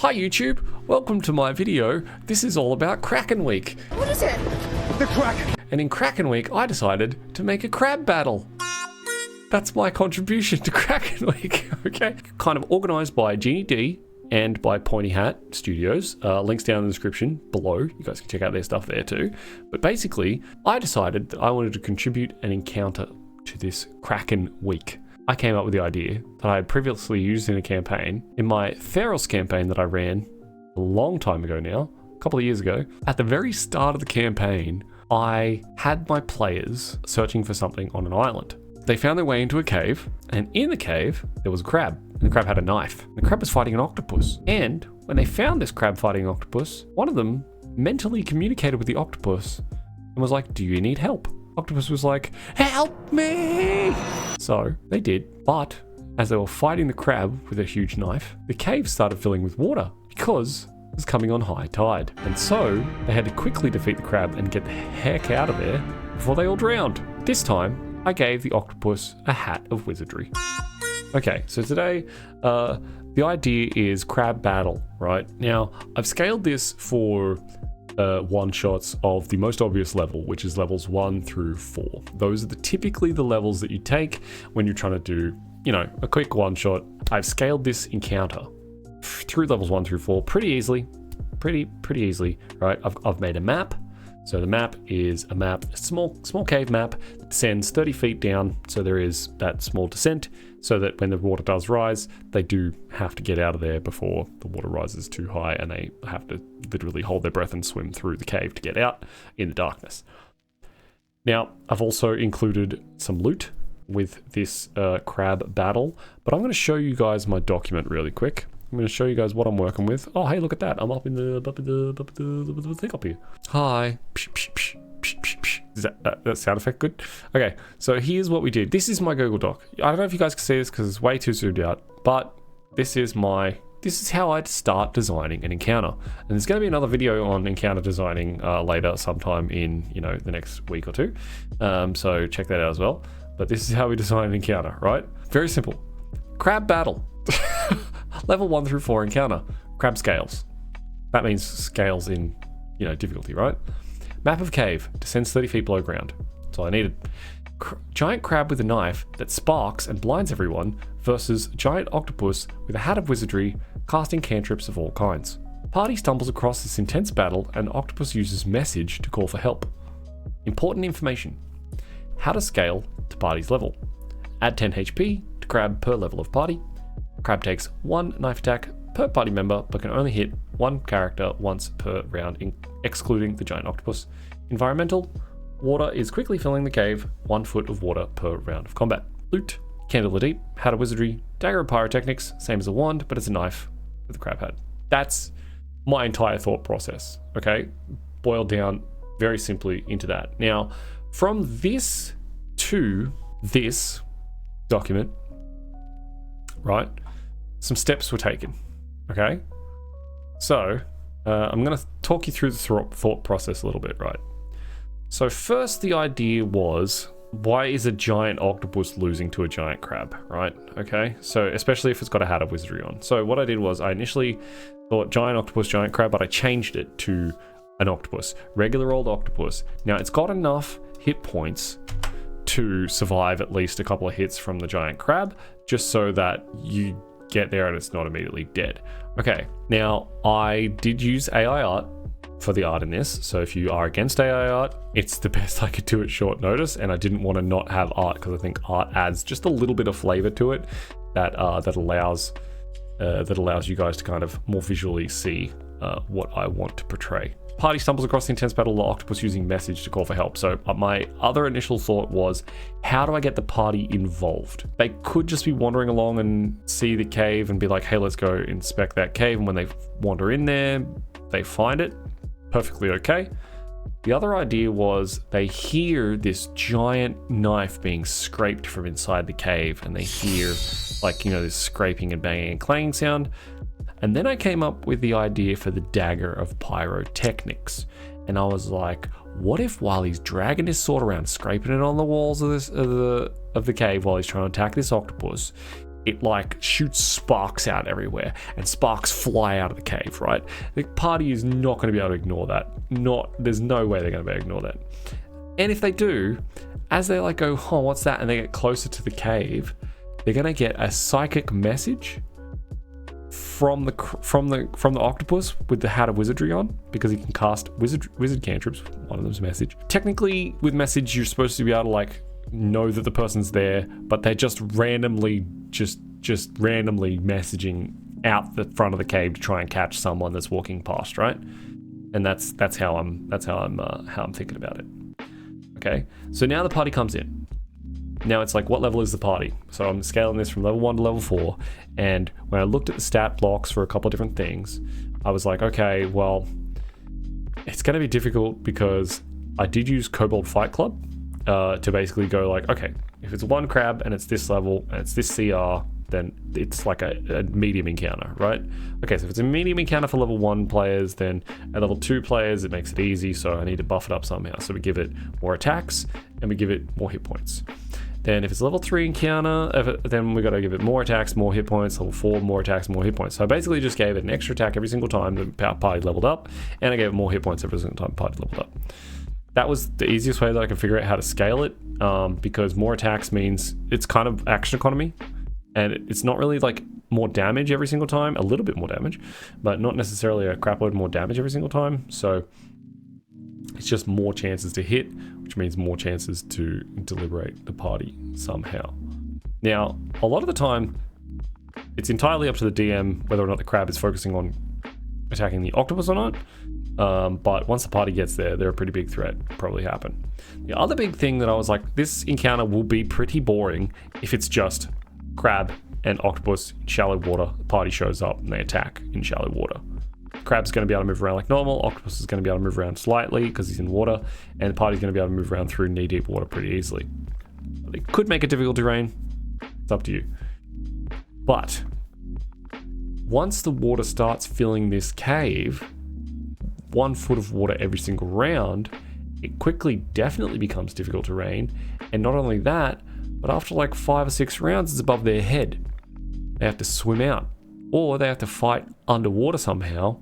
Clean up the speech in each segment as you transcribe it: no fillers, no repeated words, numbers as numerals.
Hi YouTube, welcome to my video. This is all about Kraken Week. What is it? The Kraken! And in Kraken Week, I decided to make a crab battle. That's my contribution to Kraken Week, okay? Kind of organised by Genie D and by Pointy Hat Studios. Links down in the description below. You guys can check out their stuff there too. But basically, I decided that I wanted to contribute an encounter to this Kraken Week. I came up with the idea that I had previously used in a campaign, in my Theros campaign that I ran a long time ago now, a couple of years ago. At the very start of the campaign, I had my players searching for something on an island. They found their way into a cave, and in the cave, there was a crab, and the crab had a knife. The crab was fighting an octopus, and when they found this crab fighting an octopus, one of them mentally communicated with the octopus and was like, "Do you need help?" Octopus was like, "Help me!" So they did, but as they were fighting the crab with a huge knife, the cave started filling with water because it was coming on high tide. And so they had to quickly defeat the crab and get the heck out of there before they all drowned. This time, I gave the octopus a hat of wizardry. Okay, so today, the idea is crab battle, right? Now, I've scaled this for one-shots of the most obvious level, which is levels 1 through 4. Those are typically the levels that you take when you're trying to do, a quick one-shot. I've scaled this encounter through levels 1 through 4 pretty easily, pretty easily, right? I've made a map. So the map is a small cave map that descends 30 feet down. So there is that small descent so that when the water does rise, they do have to get out of there before the water rises too high and they have to literally hold their breath and swim through the cave to get out in the darkness. Now, I've also included some loot with this crab battle, but I'm going to show you guys my document really quick. I'm going to show you guys what I'm working with. Oh, hey, look at that. I'm up in the thing up here. Hi. Is that sound effect good? Okay, so here's what we did. This is my Google Doc. I don't know if you guys can see this because it's way too zoomed out, but this is how I'd start designing an encounter. And there's going to be another video on encounter designing later sometime in, the next week or two. So check that out as well. But this is how we design an encounter, right? Very simple. Crab battle. Level 1 through 4 encounter. Crab scales. That means scales in, difficulty, right? Map of cave. Descends 30 feet below ground. That's all I needed. Giant crab with a knife that sparks and blinds everyone versus giant octopus with a hat of wizardry casting cantrips of all kinds. Party stumbles across this intense battle and octopus uses message to call for help. Important information. How to scale to party's level. Add 10 HP to crab per level of party. Crab takes 1 knife attack per party member, but can only hit 1 character once per round, excluding the giant octopus. Environmental. Water is quickly filling the cave, 1 foot of water per round of combat. Loot. Candle deep, hat of wizardry, dagger of pyrotechnics, same as a wand, but it's a knife with a crab head. That's my entire thought process, okay? Boiled down very simply into that. Now, from this to this document, right? Some steps were taken, okay? So, I'm going to talk you through the thought process a little bit, right? So first, the idea was, why is a giant octopus losing to a giant crab, right? Okay, so especially if it's got a hat of wizardry on. So what I did was, I initially thought giant octopus, giant crab, but I changed it to an octopus, regular old octopus. Now, it's got enough hit points to survive at least a couple of hits from the giant crab, just so that you get there and it's not immediately dead. Okay, now I did use AI art for the art in this, so if you are against AI art, it's the best I could do at short notice, and I didn't want to not have art because I think art adds just a little bit of flavor to it that allows you guys to kind of more visually see what I want to portray. Party stumbles across the intense battle, the octopus using message to call for help. So my other initial thought was, how do I get the party involved? They could just be wandering along and see the cave and be like, hey, let's go inspect that cave. And when they wander in there, they find it. Perfectly okay. The other idea was they hear this giant knife being scraped from inside the cave, and they hear this scraping and banging and clanging sound. And then I came up with the idea for the dagger of pyrotechnics. And I was like, what if while he's dragging his sword around, scraping it on the walls of the cave while he's trying to attack this octopus, it like shoots sparks out everywhere and sparks fly out of the cave, right? The party is not going to be able to ignore that. There's no way they're going to be able to ignore that. And if they do, as they like go, oh, what's that? And they get closer to the cave, they're going to get a psychic message from the octopus with the Hat of Wizardry on, because he can cast wizard cantrips. One of them's message. Technically, with message, you're supposed to be able to like know that the person's there, but they're just randomly messaging out the front of the cave to try and catch someone that's walking past, right? And that's how I'm thinking about it. Okay, so now the party comes in. Now it's like, what level is the party? So I'm scaling this from level 1 to level 4, and when I looked at the stat blocks for a couple of different things, I was like, okay, well, it's going to be difficult because I did use Kobold Fight Club to basically go like, okay, if it's one crab and it's this level and it's this CR, then it's like a medium encounter, right? Okay, so if it's a medium encounter for level 1 players, then at level 2 players, it makes it easy, so I need to buff it up somehow. So we give it more attacks and we give it more hit points. Then if it's level 3 encounter, then we got to give it more attacks, more hit points. Level 4, more attacks, more hit points. So I basically just gave it an extra attack every single time the party leveled up, and I gave it more hit points every single time the party leveled up. That was the easiest way that I could figure out how to scale it, because more attacks means it's kind of action economy, and it's not really like more damage every single time, a little bit more damage, but not necessarily a crap load more damage every single time. So it's just more chances to hit, which means more chances to deliberate the party somehow. Now, a lot of the time, it's entirely up to the DM whether or not the crab is focusing on attacking the octopus or not. But once the party gets there, they're a pretty big threat. Probably happen. The other big thing that I was like, this encounter will be pretty boring if it's just crab and octopus in shallow water. The party shows up and they attack in shallow water. Crab's going to be able to move around like normal. Octopus is going to be able to move around slightly because he's in water, and the party's going to be able to move around through knee-deep water pretty easily. They could make it difficult terrain. It's up to you. But once the water starts filling this cave, 1 foot of water every single round, it quickly definitely becomes difficult terrain. And not only that, but after like 5 or 6 rounds, it's above their head. They have to swim out, or they have to fight underwater somehow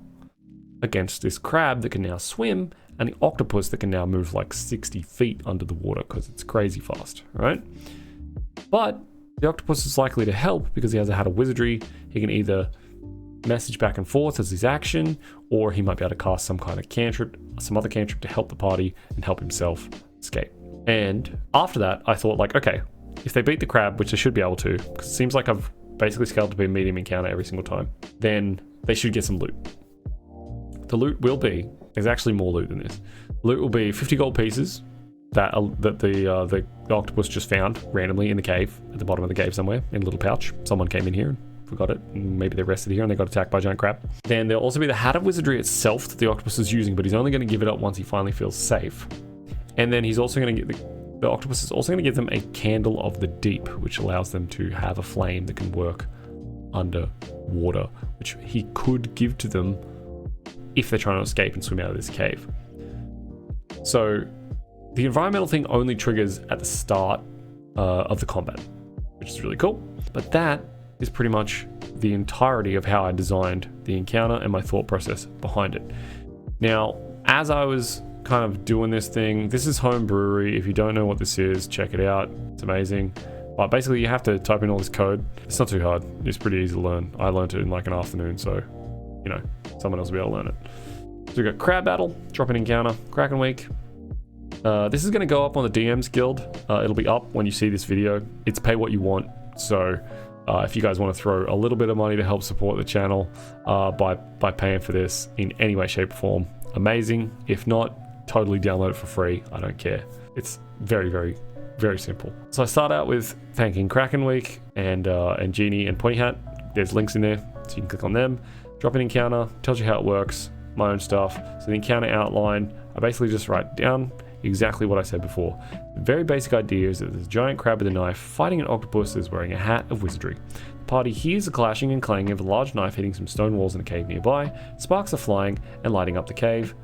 against this crab that can now swim, and the octopus that can now move like 60 feet under the water because it's crazy fast, right? But the octopus is likely to help because he has a Hat of Wizardry. He can either message back and forth as his action, or he might be able to cast some kind of cantrip, some other cantrip to help the party and help himself escape. And after that, I thought like, okay, if they beat the crab, which they should be able to, because it seems like I've basically scaled to be a medium encounter every single time, then they should get some loot. The loot will be, there's actually more loot than this. Loot will be 50 gold pieces that the octopus just found randomly in the cave, at the bottom of the cave somewhere, in a little pouch. Someone came in here and forgot it, and maybe they rested here and they got attacked by a giant crab. Then there'll also be the Hat of Wizardry itself that the octopus is using, but he's only going to give it up once he finally feels safe. And then he's also going to get the octopus is also going to give them a Candle of the Deep, which allows them to have a flame that can work underwater, which he could give to them if they're trying to escape and swim out of this cave. So the environmental thing only triggers at the start of the combat, which is really cool. But that is pretty much the entirety of how I designed the encounter and my thought process behind it. Now, as I was kind of doing this thing, this is home brewery. If you don't know what this is, check it out. It's amazing. But basically, you have to type in all this code. It's not too hard. It's pretty easy to learn. I learned it in like an afternoon, so you know, someone else will be able to learn it. So we've got Crab Battle, Drop-in Encounter, Kraken Week. This is going to go up on the DMsGuild. It'll be up when you see this video. It's pay what you want. So if you guys want to throw a little bit of money to help support the channel by paying for this in any way, shape, or form, amazing. If not, totally download it for free. I don't care. It's very, very, very simple. So I start out with thanking Kraken Week and Genie and Pointy Hat. There's links in there, so you can click on them. Drop-in encounter tells you how it works, my own stuff. So the encounter outline, I basically just write down exactly what I said before. The very basic idea is that there's a giant crab with a knife fighting an octopus that is wearing a hat of wizardry. The party hears the clashing and clanging of a large knife hitting some stone walls in a cave nearby. Sparks are flying and lighting up the cave,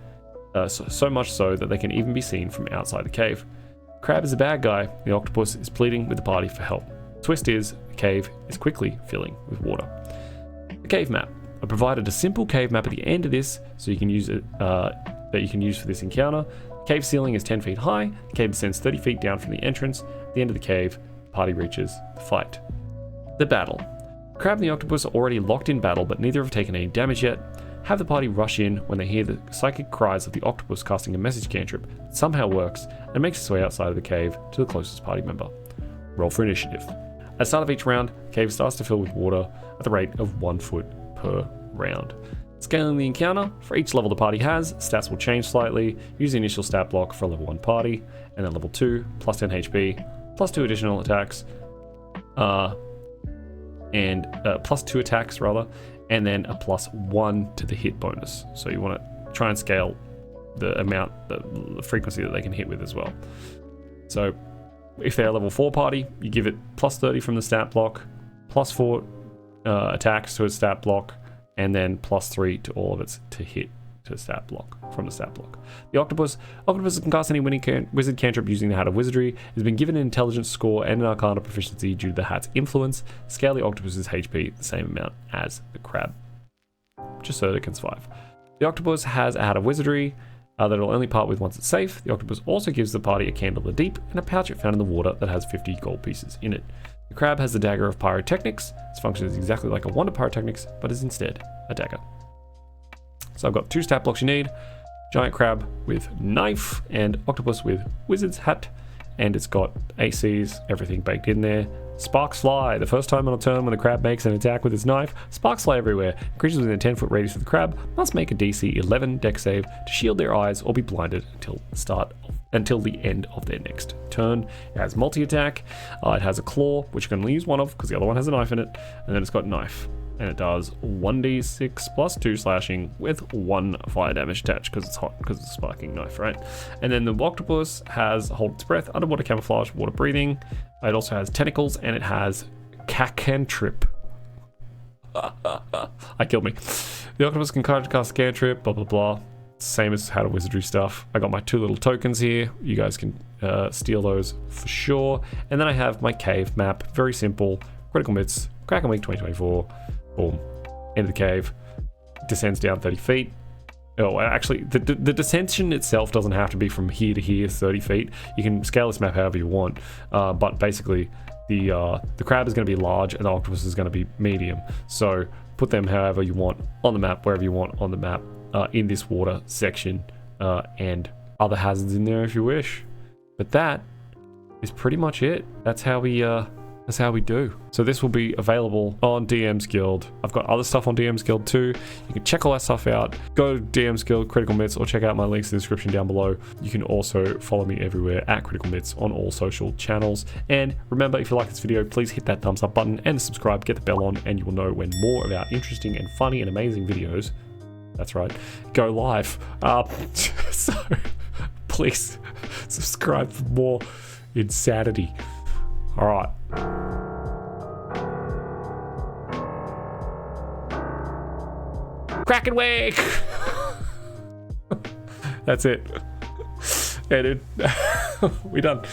so much so that they can even be seen from outside the cave. Crab is a bad guy. The octopus is pleading with the party for help. twist is the cave is quickly filling with water. The cave map. I provided a simple cave map at the end of this so you can use it that you can use for this encounter. The cave ceiling is 10 feet high. The cave descends 30 feet down from the entrance. At the end of the cave, the party reaches the fight. The battle. Crab and the octopus are already locked in battle, but neither have taken any damage yet. Have the party rush in when they hear the psychic cries of the octopus casting a message cantrip that somehow works and makes its way outside of the cave to the closest party member. Roll for initiative. At the start of each round, the cave starts to fill with water at the rate of 1 foot per round. Scaling the encounter, for each level the party has, stats will change slightly. Use the initial stat block for a level 1 party, and then level 2, plus 10 HP, plus 2 additional attacks, plus 2 attacks rather, and then a plus 1 to the hit bonus. So you want to try and scale the amount, the frequency that they can hit with as well. So if they're a level 4 party, you give it plus 30 from the stat block, plus 4 attacks to its stat block, and then plus 3 to all of its to hit to the stat block from the stat block. The octopus can cast any wizard cantrip using the Hat of Wizardry. It has been given an intelligence score and an arcana proficiency due to the hat's influence. Scale the octopus's HP the same amount as the crab, just so that it can survive. The octopus has a Hat of Wizardry that it'll only part with once it's safe. The octopus also gives the party a candle of deep and a pouch it found in the water that has 50 gold pieces in it. The crab has the dagger of pyrotechnics. Its function is exactly like a wand of pyrotechnics, but is instead a dagger. So I've got 2 stat blocks you need. Giant crab with knife and octopus with wizard's hat. And it's got ACs, everything baked in there. Sparks fly. The first time on a turn when the crab makes an attack with its knife, sparks fly everywhere. Creatures within a 10-foot radius of the crab must make a DC 11 dex save to shield their eyes or be blinded until the end of their next turn. It has multi-attack. It has a claw, which you can only use one of because the other one has a knife in it. And then it's got knife. And it does 1d6 plus 2 slashing with 1 fire damage attached because it's hot, because it's a sparking knife, right? And then the octopus has hold its breath, underwater camouflage, water breathing. It also has tentacles and it has cantrip. I killed me. The octopus can cast cantrip, blah blah blah. Same as Hat of Wizardry stuff. I got my 2 little tokens here. You guys can steal those for sure. And then I have my cave map. Very simple. Critical Myths, Kraken Week 2024. Boom. Into the cave. Descends down 30 feet. Oh, actually, the descension itself doesn't have to be from here to here, 30 feet. You can scale this map however you want. But basically, the crab is going to be large and the octopus is going to be medium. So put them however you want on the map, wherever you want on the map, in this water section, and other hazards in there if you wish. But that is pretty much it. That's how we do. So this will be available on DMsGuild. I've got other stuff on DMsGuild too. You can check all that stuff out. Go to DMsGuild, Critical Myths, or check out my links in the description down below. You can also follow me everywhere at Critical Myths on all social channels. And remember, if you like this video, please hit that thumbs up button and subscribe, get the bell on, and you will know when more of our interesting and funny and amazing videos, that's right, go live. So please subscribe for more insanity. All right. Kraken Week! That's it. Edit. We done.